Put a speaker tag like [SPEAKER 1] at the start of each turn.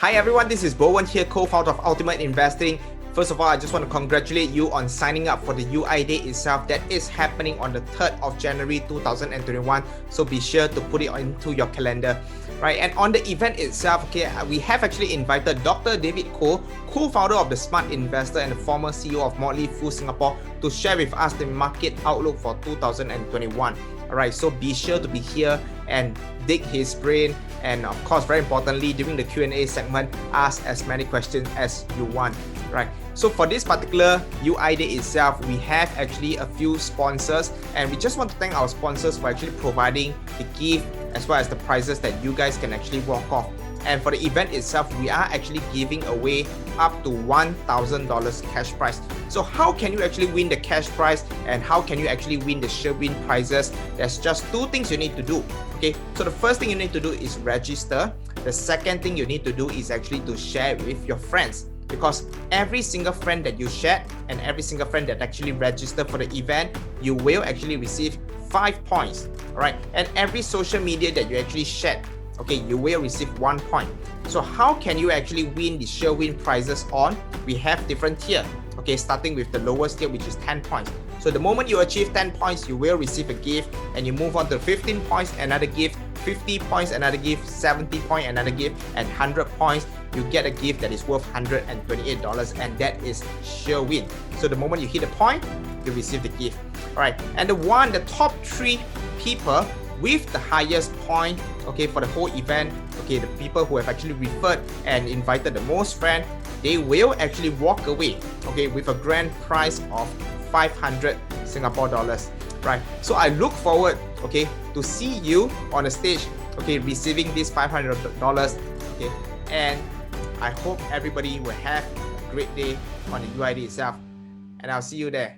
[SPEAKER 1] Hi everyone, this is Bowen here, co-founder of Ultimate Investing. First of all, I just want to congratulate you on signing up for the UI Day itself that is happening on the 3rd of January 2021. So be sure to put it into your calendar. Right, and on the event itself, okay, we have actually invited Dr. David Koh, co-founder of the Smart Investor and the former CEO of Motley Fool Singapore, to share with us the market outlook for 2021. Alright, so be sure to be here and dig his brain, and of course, very importantly, during the Q&A segment, ask as many questions as you want. Right, so for this particular UI Day itself, we have actually a few sponsors, and we just want to thank our sponsors for actually providing the gift as well as the prizes that you guys can actually walk off. And for the event itself, we are actually giving away up to $1,000 cash prize. So how can you actually win the cash prize, and how can you actually win the sure win prizes? There's just two things you need to do. Okay, so the first thing you need to do is register. The second thing you need to do is actually to share with your friends, because every single friend that you share and every single friend that actually register for the event, you will actually receive 5 points. All right, and every social media that you actually share, okay, you will receive 1 point. So how can you actually win the sure win prizes on? We have different tier. Okay, starting with the lowest tier, which is 10 points. So the moment you achieve 10 points, you will receive a gift, and you move on to 15 points, another gift, 50 points, another gift, 70 points, another gift, and 100 points, you get a gift that is worth $128, and that is sure win. So the moment you hit a point, you receive the gift. All right, and the top 3 people with the highest point, okay, for the whole event, okay, the people who have actually referred and invited the most friends, they will actually walk away, okay, with a grand prize of 500 Singapore dollars. Right, so I look forward, okay, to see you on the stage, okay, receiving this $500, okay, and I hope everybody will have a great day on the UI Day itself, and I'll see you there.